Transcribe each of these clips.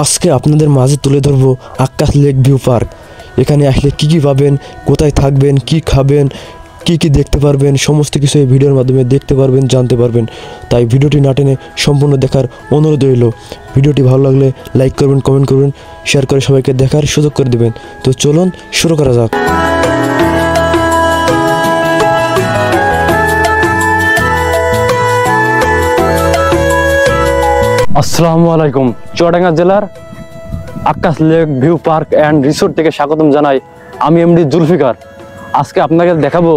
আজকে আপনাদের মাঝে তুলে ধরবো আক্কাস লেক ভিউ পার্ক। এখানে আসলে কি কি পাবেন, কোথায় থাকবেন, কি খাবেন, কি কি দেখতে পারবেন, সমস্ত কিছু এই ভিডিওর মাধ্যমে দেখতে পারবেন, জানতে পারবেন। তাই ভিডিওটি না টেনে সম্পূর্ণ দেখার অনুরোধ রইল। ভিডিওটি ভালো লাগলে লাইক করবেন, কমেন্ট করবেন, শেয়ার করে সবাইকে দেখার সুযোগ করে দেবেন। তো চলুন শুরু করা যাক। আসসালামু আলাইকুম। চুয়াডাঙ্গা জেলার Akkas lake view park and resort থেকে স্বাগতম জানাই। আমি এমডি জুলফিকার। আজকে আপনাকে দেখাবো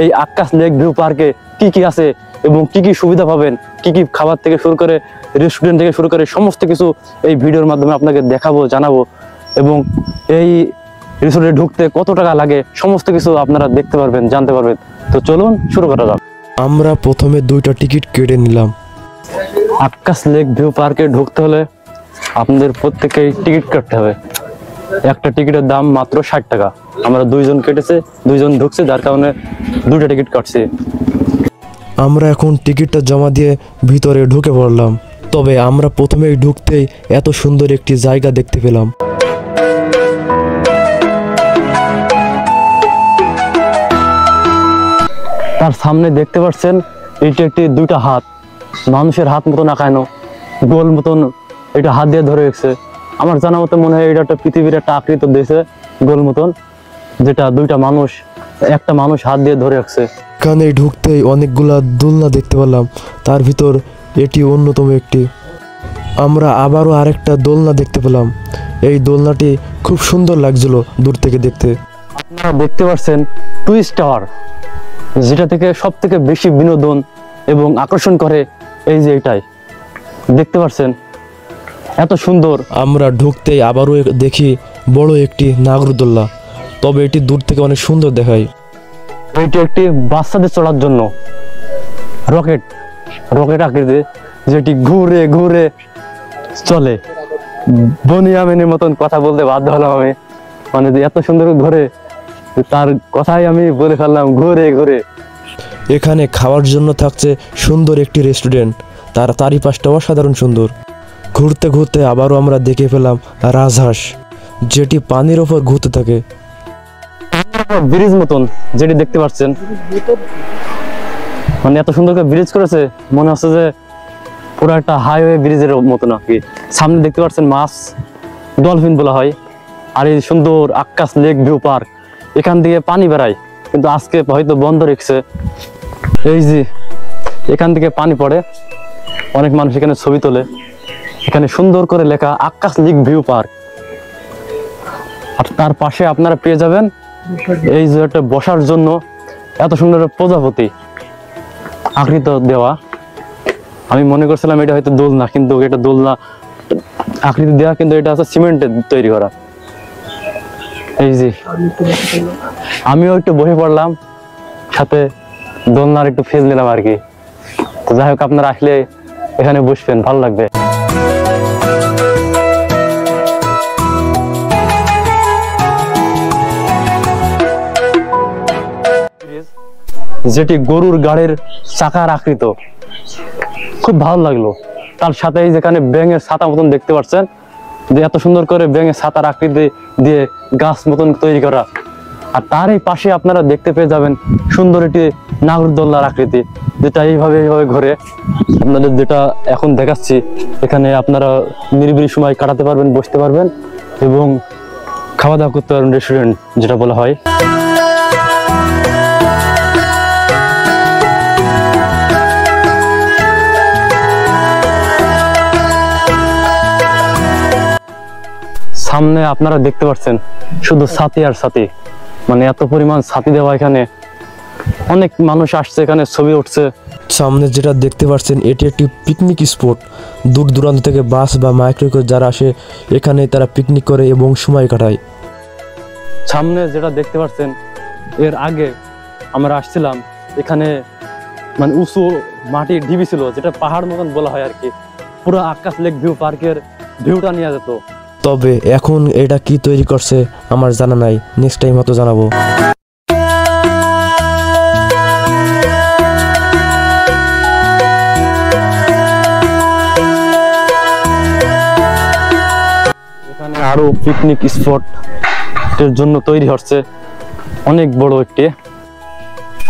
এই আক্কাস লেক ভিউ পার্কে কি কি আছে এবং কি কি সুবিধা পাবেন, কি কি খাবার থেকে শুরু করে রেস্টুরেন্ট থেকে শুরু করে সমস্ত কিছু এই ভিডিওর মাধ্যমে আপনাকে দেখাবো, জানাবো। এবং এই রিসোর্টে ঢুকতে কত টাকা লাগে সমস্ত কিছু আপনারা দেখতে পারবেন, জানতে পারবেন। তো চলুন শুরু করা যাক। আমরা প্রথমে 2টা টিকিট কেটে নিলাম। আক্কাস লেক ভিউ পার্কে ঢুকতে হলে আপনাদের প্রত্যেকেই টিকিট কাটতে হবে। একটা টিকিটের দাম মাত্র 60 টাকা। আমরা 2 জন কেটেছে, 2 জন ঢুকছে, যার কারণে 2টা টিকিট কাটছি। আমরা এখন টিকিটটা জমা দিয়ে ভিতরে ঢুকে পড়লাম। তবে আমরা প্রথমেই ঢুকতেই এত সুন্দর একটি জায়গা দেখতে পেলাম। তার সামনে দেখতে পাচ্ছেন এটি একটি 2টা হাত, মানুষের হাত মতন আঁকানো, গোল মতন এটা হাত দিয়ে ধরে রেখেছে। আমার জানা মতো মনে হয় এটা একটা পৃথিবীর একটা আকৃতি দিয়েছে গোল মতন, যেটা 2টা মানুষ, একটা মানুষ হাত দিয়ে ধরে রাখছে। এখানে ঢুকতেই অনেকগুলা দোলনা দেখতে পেলাম, তার ভিতর এটি অন্যতম একটি। আমরা আবারও আরেকটা দোলনা দেখতে পেলাম। এই দোলনাটি খুব সুন্দর লাগছিল দূর থেকে দেখতে। আপনারা দেখতে পাচ্ছেন টুইস্ট টাওয়ার, যেটা থেকে সব থেকে বেশি বিনোদন এবং আকর্ষণ করে এই যে এটাই দেখতে পাচ্ছেন, এত সুন্দর। আমরা ঢুকতেই আবারও দেখি বড় একটি নাগরদোল্লা, তবে এটি দূর থেকে অনেক সুন্দর দেখায়। এটি একটি বাচ্চাদের চড়ার জন্য রকেট আকৃতি, যেটি ঘুরে ঘুরে চলে। বনিয়ামিনের মতন কথা বলতে বাধ্য হলাম আমি, মানে এত সুন্দর ঘুরে, তার কথাই আমি বলে ফেললাম, ঘুরে ঘুরে। এখানে খাওয়ার জন্য থাকছে সুন্দর একটি রেস্টুরেন্ট, তার চারিপাশটা অসাধারণ সুন্দর। ঘুরতে ঘুরতে আবারও আমরা দেখে পেলাম রাজহাঁস, যেটি পানির ওপর ঘুরতে থাকে। ব্রিজ মতন যেটি দেখতে পাচ্ছেন, মানে এত সুন্দর করে ব্রিজ করেছে, মনে হচ্ছে যে পুরো একটা হাইওয়ে ব্রিজের মতন আর কি। সামনে দেখতে পাচ্ছেন মাছ, ডলফিন বলা হয়। আর এই সুন্দর আক্কাস লেক ভিউ পার্ক, এখান থেকে পানি বেড়ায়, কিন্তু আজকে হয়তো বন্ধ রেখেছে। এই যে এখান থেকে পানি পড়ে, অনেক মানুষ এখানে ছবি তোলে। এখানে সুন্দর করে লেখা আক্কাস লেক ভিউ পার্ক। আর তার পাশে আপনারা পেয়ে যাবেন এই যে একটা বসার জন্য এত সুন্দর প্রজাপতি আকৃতি দেওয়া। আমি মনে করছিলাম এটা হয়তো দোলনা, কিন্তু এটা দোলনা আকৃতি দেওয়া, কিন্তু এটা আছে সিমেন্টের তৈরি করা। এই যে আমিও একটু বসে পড়লাম, সাথে দোলনার একটু ফেজ নিলাম আর কি। তো যাই হোক, আপনারা আসলে এখানে বসবেন, ভালো লাগবে। যেটি গরুর গাড়ির চাকার আকৃত, খুব ভালো লাগলো। তার সাথে এই যেখানে ব্যাঙের ছাতা মতন দেখতে পাচ্ছেন, যে এত সুন্দর করে ব্যাঙের ছাতার আকৃতি দিয়ে গাছ মতন তৈরি করা। আর তার এই পাশে আপনারা দেখতে পেয়ে যাবেন সুন্দর একটি নাগরদোল্লার আকৃতি, যেটা এইভাবে ঘুরে। আপনাদের যেটা এখন দেখাচ্ছি, এখানে আপনারা নিরিবিলি সময় কাটাতে পারবেন, বসতে পারবেন এবং খাওয়া দাওয়া করতে পারবেন, রেস্টুরেন্ট যেটা বলা হয়। সামনে আপনারা দেখতে পাচ্ছেন শুধু ছাতি আর ছাতি, মানে এত পরিমাণ ছাতি দেওয়া। এখানে অনেক মানুষ আসছে, এখানে ছবি উঠছে। সামনে যেটা দেখতে পাচ্ছেন এটি একটি পিকনিক স্পট। দূর দূরান্ত থেকে বাস বা মাইক্রো করে যারা আসে, এখানে তারা পিকনিক করে এবং সময় কাটায়। সামনে যেটা দেখতে পাচ্ছেন, এর আগে আমরা আসছিলাম, এখানে মানে উঁচু মাটির ঢিবি ছিল, যেটা পাহাড় মতন বলা হয় আর কি। পুরো আক্কাস লেক ভিউ পার্কের ভিউটা নিয়ে যেত। তবে এখন এটা কি তৈরি করছে আমার জানা নাই, নেক্সট টাইম হয়তো জানাবো। আরো পিকনিক স্পট এর জন্য তৈরি হচ্ছে অনেক বড় একটি।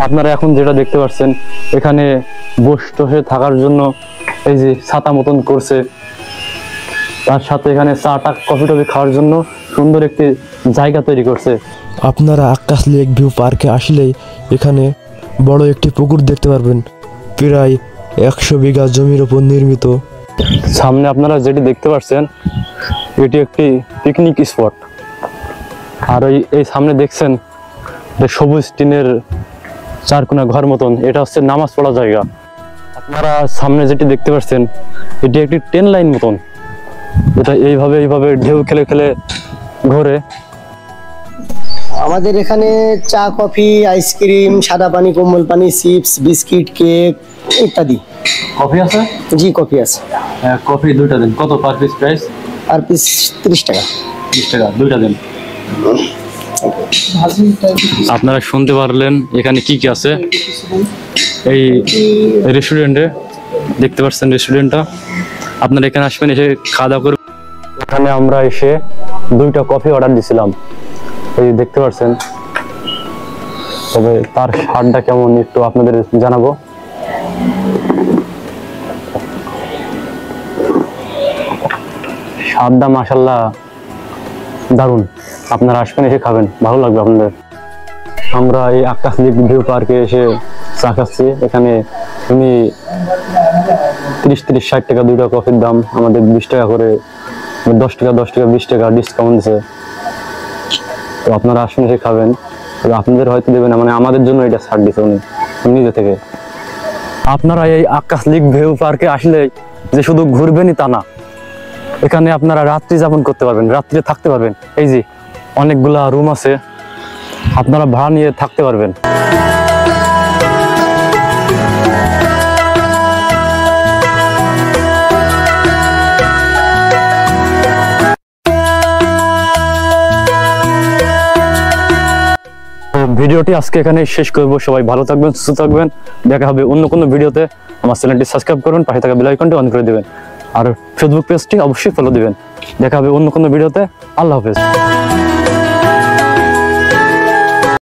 আপনারা এখন যেটা দেখতে পাচ্ছেন এখানে বসে থাকার জন্য এই যে ছাতা মতন করছে, তার সাথে এখানে চা টা কফি টফি খাওয়ার জন্য সুন্দর একটি জায়গা তৈরি করছে। আপনারা আকাশ লেক ভিউ পার্কে আসলেই এখানে বড় একটি পুকুর দেখতে পারবেন, প্রায় 100 বিঘা জমির উপর নির্মিত। সামনে আপনারা যেটি দেখতে পাচ্ছেন এটি একটি পিকনিক স্পট। আর এই সামনে দেখছেন সবুজ টিনের চারকোনা ঘর মতন, এটা হচ্ছে নামাজ পড়া জায়গা। আপনারা সামনে যেটি দেখতে পাচ্ছেন এটি একটি ট্রেন লাইন মতন, এটা এইভাবে ঢেউ খেলে খেলে ঘোরে। আমাদের এখানে চা, কফি, আইসক্রিম, সাদা পানি, কোমল পানি, চিপস, বিস্কিট, কেক ইত্যাদি। কফি আছে? জি, কফি আছে। কফি দুইটা দিন। কত পার পিস প্রাইস? আর পিস 30 টাকা। 30 টাকা দুইটা দিন। আপনারা শুনতে পারলেন এখানে কি কি আছে এই রেস্টুরেন্টে। দেখতে পাচ্ছেন রেস্টুরেন্টটা, আপনারা এখানে আসবেন, এসে খাওয়া দাওয়া করবেন। এখানে আমরা এসে 2টা কফি অর্ডার দিয়েছিলাম, এই দেখতে পাচ্ছেন। তবে তার স্বাদটা কেমন একটু আপনাদের জানাবো। স্বাদটা মাশাআল্লাহ দারুণ। আপনারা আসবেন, এসে খাবেন, ভালো লাগবে আপনাদের। আমরা এই আকাশ লেক ভিউ পার্কে এসে চা খাচ্ছি। এখানে উনি 30-60 টাকা 2টা কফির দাম, আমাদের 20 টাকা করে, 10 টাকা 20 টাকা ডিসকাউন্ট দিচ্ছে। তো আপনারা আসবেন, এসে খাবেন। তবে আপনাদের হয়তো দেবেন না, মানে আমাদের জন্য এটা ছাড় দিচ্ছে উনি নিজে থেকে। আপনারা এই আকাশ লেক ভিউ পার্কে আসলে যে শুধু ঘুরবেনই তা না, এখানে আপনারা রাত্রি যাপন করতে পারবেন, রাত্রে থাকতে পারবেন। এই যে অনেকগুলা রুম আছে, আপনারা ভাড়া নিয়ে থাকতে পারবেন। ভিডিওটি আজকে এখানে শেষ করব। সবাই ভালো থাকবেন, সুস্থ থাকবেন। দেখা হবে অন্য কোনো ভিডিওতে। আমার চ্যানেলটি সাবস্ক্রাইব করুন, পাশে থাকা বেল আইকনটি অন করে দিবেন, আর ফেসবুক পেজটি অবশ্যই ফলো দিবেন। দেখা হবে অন্য কোনো ভিডিওতে। আল্লাহ হাফেজ।